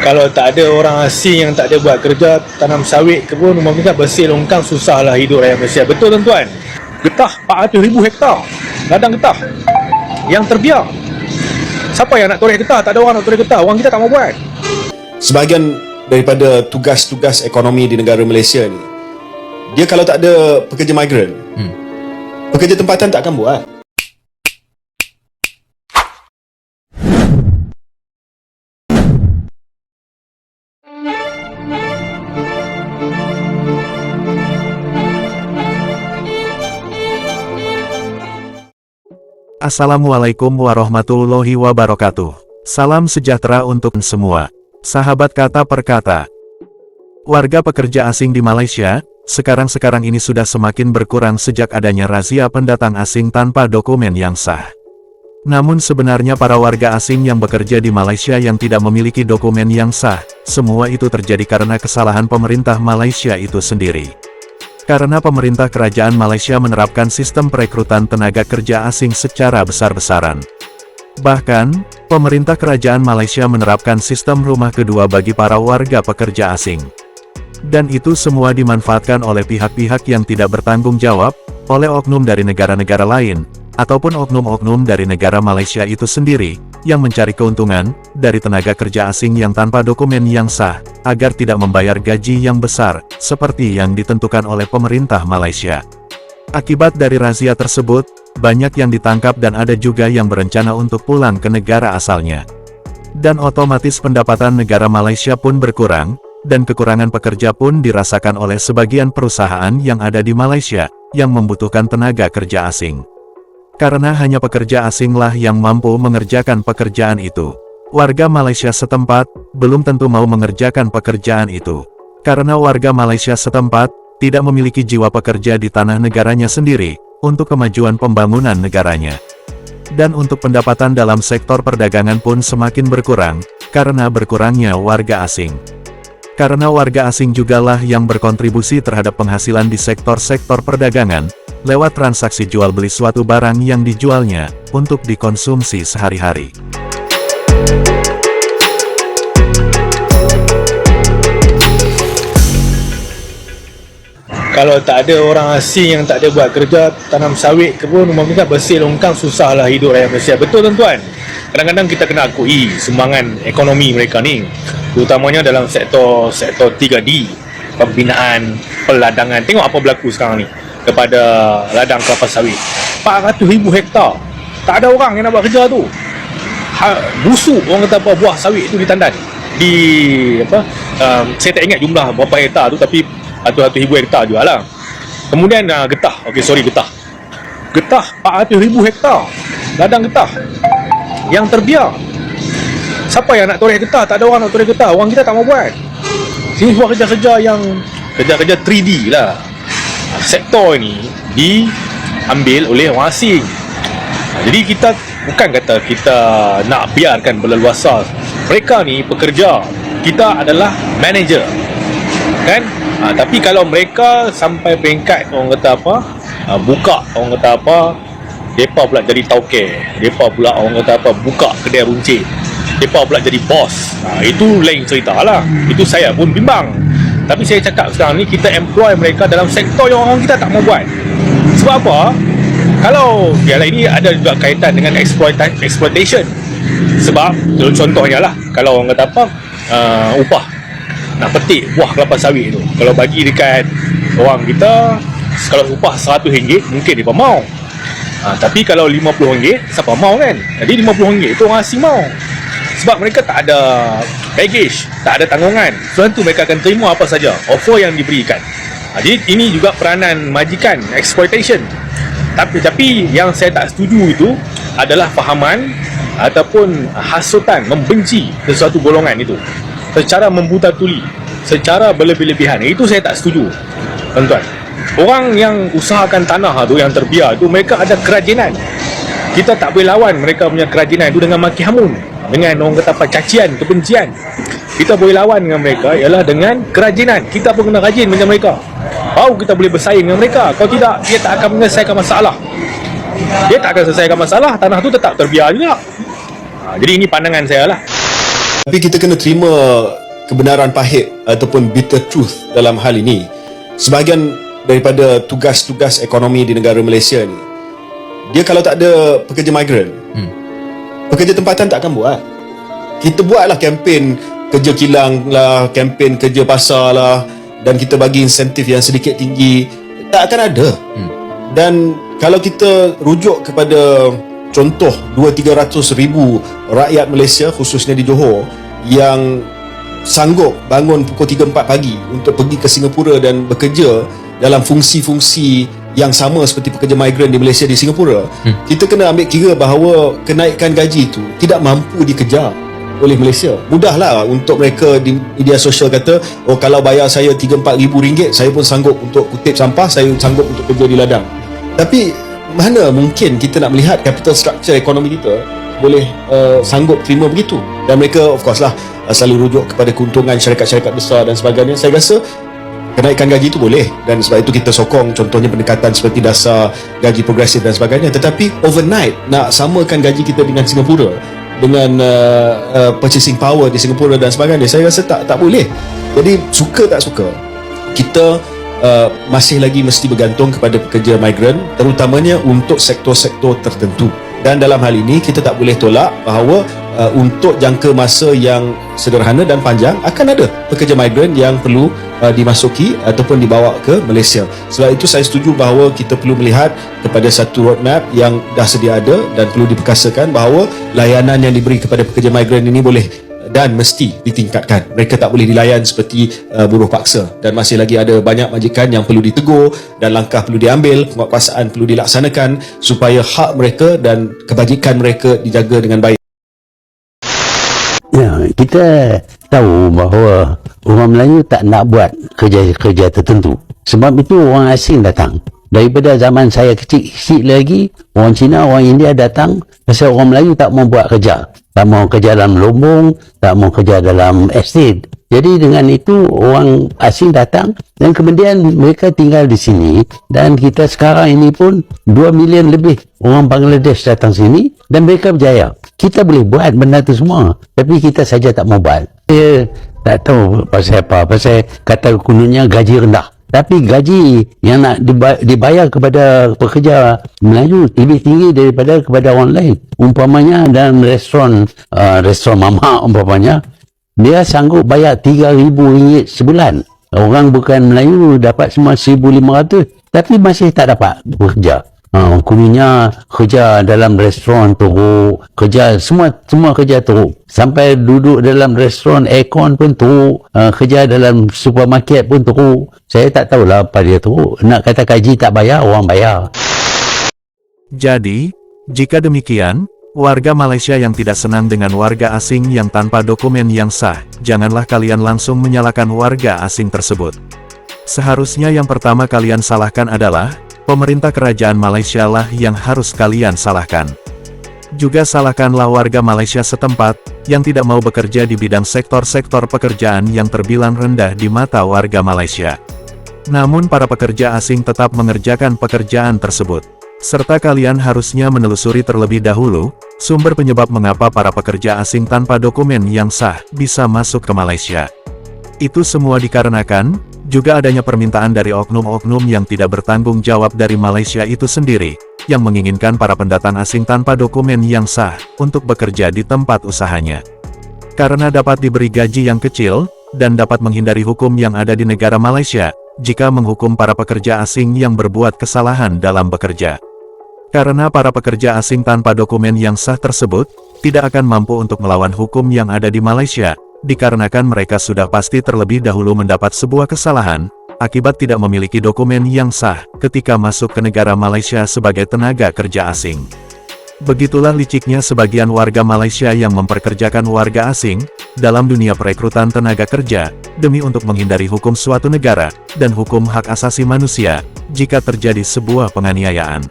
Kalau tak ada orang asing yang tak ada buat kerja tanam sawit ke pun, rumah kita bersih longkang, susahlah hidup rakyat Malaysia. Betul tuan-tuan? Getah 400,000 hektar ladang getah yang terbiar. Siapa yang nak toreh getah? Tak ada orang nak toreh getah. Orang kita tak mau buat. Sebahagian daripada tugas-tugas ekonomi di negara Malaysia ni, dia kalau tak ada pekerja migran, pekerja tempatan tak akan buat. Assalamualaikum warahmatullahi wabarakatuh. Salam sejahtera untuk semua. Sahabat kata per kata. Warga pekerja asing di Malaysia, sekarang ini sudah semakin berkurang sejak adanya razia pendatang asing tanpa dokumen yang sah. Namun sebenarnya para warga asing yang bekerja di Malaysia yang tidak memiliki dokumen yang sah, semua itu terjadi karena kesalahan pemerintah Malaysia itu sendiri. Karena pemerintah kerajaan Malaysia menerapkan sistem perekrutan tenaga kerja asing secara besar-besaran. Bahkan, pemerintah kerajaan Malaysia menerapkan sistem rumah kedua bagi para warga pekerja asing. Dan itu semua dimanfaatkan oleh pihak-pihak yang tidak bertanggung jawab, oleh oknum dari negara-negara lain, ataupun oknum-oknum dari negara Malaysia itu sendiri, yang mencari keuntungan dari tenaga kerja asing yang tanpa dokumen yang sah, agar tidak membayar gaji yang besar, seperti yang ditentukan oleh pemerintah Malaysia. Akibat dari razia tersebut, banyak yang ditangkap dan ada juga yang berencana untuk pulang ke negara asalnya. Dan otomatis pendapatan negara Malaysia pun berkurang, dan kekurangan pekerja pun dirasakan oleh sebagian perusahaan yang ada di Malaysia, yang membutuhkan tenaga kerja asing. Karena hanya pekerja asinglah yang mampu mengerjakan pekerjaan itu. Warga Malaysia setempat, belum tentu mau mengerjakan pekerjaan itu. Karena warga Malaysia setempat, tidak memiliki jiwa pekerja di tanah negaranya sendiri, untuk kemajuan pembangunan negaranya. Dan untuk pendapatan dalam sektor perdagangan pun semakin berkurang, karena berkurangnya warga asing. Karena warga asing jugalah yang berkontribusi terhadap penghasilan di sektor-sektor perdagangan, lewat transaksi jual beli suatu barang yang dijualnya, untuk dikonsumsi sehari-hari. Kalau tak ada orang asing yang tak ada buat kerja tanam sawit ke pun, rumah kita bersih longkang, susahlah hidup rakyat Malaysia. Betul tuan-tuan? Kadang-kadang kita kena akui sumbangan ekonomi mereka ni, terutamanya dalam sektor 3D, pembinaan, peladangan. Tengok apa berlaku sekarang ni kepada ladang kelapa sawit. 400,000 hektar. Tak ada orang yang nak buat kerja tu. Busuk orang kata apa, buah sawit tu ditandan. Saya tak ingat jumlah berapa hektar tu, tapi ratus-ratus hektar jugalah. Kemudian getah. Getah. Getah 400,000 hektar. Ladang getah yang terbiar. Siapa yang nak toreh getah? Tak ada orang nak toreh getah. Orang kita tak mau buat. Sini buat kerja-kerja yang kerja-kerja 3D lah. Sektor ini diambil oleh orang asing. Jadi kita bukan kata kita nak biarkan berleluasa. Mereka ni pekerja, kita adalah manager, kan? Tapi kalau mereka sampai peringkat orang kata apa, buka orang kata apa, mereka pula jadi tauke, mereka pula orang kata apa, buka kedai runcit, mereka pula jadi bos, itu lain cerita lah. Itu saya pun bimbang. Tapi saya cakap sekarang ni, kita employ mereka dalam sektor yang orang kita tak mau buat. Sebab apa? Kalau ini ada juga kaitan dengan exploitation. Sebab contohnya lah, kalau orang kata apa, upah nak petik buah kelapa sawit tu, kalau bagi dekat orang kita, kalau upah RM100 mungkin dia mau. Tapi kalau RM50, siapa mau kan? Jadi RM50 itu orang asing mau. Sebab mereka tak ada baggage, tak ada tanggungan. Sebab tu mereka akan terima apa saja offer yang diberikan. Jadi ini juga peranan majikan, exploitation. Tapi yang saya tak setuju itu adalah fahaman ataupun hasutan membenci sesuatu golongan itu secara membuta tuli, secara berlebih-lebihan. Itu saya tak setuju, tuan-tuan. Orang yang usahakan tanah tu, yang terbiar tu, mereka ada kerajinan. Kita tak boleh lawan mereka punya kerajinan itu dengan maki hamun, dengan orang kata apa, cacian, kebencian. Kita boleh lawan dengan mereka ialah dengan kerajinan. Kita pun kena rajin macam mereka, baru kita boleh bersaing dengan mereka. Kalau tidak, dia tak akan menyelesaikan masalah. Dia tak akan selesaikan masalah, tanah tu tetap terbiar juga. Jadi ini pandangan saya lah. Tapi kita kena terima kebenaran pahit ataupun bitter truth dalam hal ini. Sebahagian daripada tugas-tugas ekonomi di negara Malaysia ni, dia kalau tak ada pekerja migran, pekerja tempatan tak akan buat. Kita buatlah kempen kerja kilang lah, kempen kerja pasar lah, dan kita bagi insentif yang sedikit tinggi, tak akan ada. Dan kalau kita rujuk kepada contoh 200-300 ribu rakyat Malaysia khususnya di Johor yang sanggup bangun pukul 3-4 pagi untuk pergi ke Singapura dan bekerja dalam fungsi-fungsi yang sama seperti pekerja migran di Malaysia di Singapura, kita kena ambil kira bahawa kenaikan gaji itu tidak mampu dikejar oleh Malaysia. Mudahlah untuk mereka di media sosial kata, oh kalau bayar saya 3-4 ribu ringgit, saya pun sanggup untuk kutip sampah, saya sanggup untuk kerja di ladang. Tapi mana mungkin kita nak melihat capital structure ekonomi kita boleh sanggup terima begitu. Dan mereka of course lah selalu rujuk kepada keuntungan syarikat-syarikat besar dan sebagainya. Saya rasa kenaikan gaji itu boleh, dan sebab itu kita sokong contohnya pendekatan seperti dasar gaji progresif dan sebagainya. Tetapi overnight nak samakan gaji kita dengan Singapura, dengan purchasing power di Singapura dan sebagainya, saya rasa tak boleh. Jadi suka tak suka, kita masih lagi mesti bergantung kepada pekerja migran, terutamanya untuk sektor-sektor tertentu. Dan dalam hal ini kita tak boleh tolak bahawa untuk jangka masa yang sederhana dan panjang akan ada pekerja migran yang perlu dimasuki ataupun dibawa ke Malaysia. Sebab itu saya setuju bahawa kita perlu melihat kepada satu roadmap yang dah sedia ada dan perlu diperkasakan bahawa layanan yang diberi kepada pekerja migran ini boleh dan mesti ditingkatkan. Mereka tak boleh dilayan seperti buruh paksa, dan masih lagi ada banyak majikan yang perlu ditegur dan langkah perlu diambil, penguatkuasaan perlu dilaksanakan supaya hak mereka dan kebajikan mereka dijaga dengan baik. Ya, kita tahu bahawa orang Melayu tak nak buat kerja-kerja tertentu. Sebab itu orang asing datang. Daripada zaman saya kecil lagi, orang Cina, orang India datang pasal orang Melayu tak mau buat kerja. Tak mau kerja dalam lombong, tak mau kerja dalam estate. Jadi dengan itu orang asing datang dan kemudian mereka tinggal di sini, dan kita sekarang ini pun 2 million lebih orang Bangladesh datang sini dan mereka berjaya. Kita boleh buat benda tu semua, tapi kita saja tak mau buat. Saya tak tahu pasal apa, pasal kata kononnya gaji rendah. Tapi gaji yang nak dibayar kepada pekerja Melayu lebih tinggi daripada kepada orang lain. Umpamanya dalam restoran mamak umpamanya, dia sanggup bayar RM3,000 sebulan. Orang bukan Melayu dapat semua RM1,500, tapi masih tak dapat bekerja. Kononnya kerja dalam restoran teruk, kerja semua kerja teruk. Sampai duduk dalam restoran aircon pun teruk, kerja dalam supermarket pun teruk. Saya tak tahulah apa dia teruk. Nak kata gaji tak bayar, orang bayar. Jadi, jika demikian, warga Malaysia yang tidak senang dengan warga asing yang tanpa dokumen yang sah, janganlah kalian langsung menyalahkan warga asing tersebut. Seharusnya yang pertama kalian salahkan adalah pemerintah kerajaan Malaysia lah yang harus kalian salahkan. Juga salahkanlah warga Malaysia setempat, yang tidak mau bekerja di bidang sektor-sektor pekerjaan yang terbilang rendah di mata warga Malaysia. Namun para pekerja asing tetap mengerjakan pekerjaan tersebut. Serta kalian harusnya menelusuri terlebih dahulu, sumber penyebab mengapa para pekerja asing tanpa dokumen yang sah bisa masuk ke Malaysia. Itu semua dikarenakan juga adanya permintaan dari oknum-oknum yang tidak bertanggung jawab dari Malaysia itu sendiri, yang menginginkan para pendatang asing tanpa dokumen yang sah untuk bekerja di tempat usahanya. Karena dapat diberi gaji yang kecil, dan dapat menghindari hukum yang ada di negara Malaysia, jika menghukum para pekerja asing yang berbuat kesalahan dalam bekerja. Karena para pekerja asing tanpa dokumen yang sah tersebut, tidak akan mampu untuk melawan hukum yang ada di Malaysia, dikarenakan mereka sudah pasti terlebih dahulu mendapat sebuah kesalahan, akibat tidak memiliki dokumen yang sah, ketika masuk ke negara Malaysia sebagai tenaga kerja asing. Begitulah liciknya sebagian warga Malaysia yang memperkerjakan warga asing, dalam dunia perekrutan tenaga kerja, demi untuk menghindari hukum suatu negara, dan hukum hak asasi manusia, jika terjadi sebuah penganiayaan.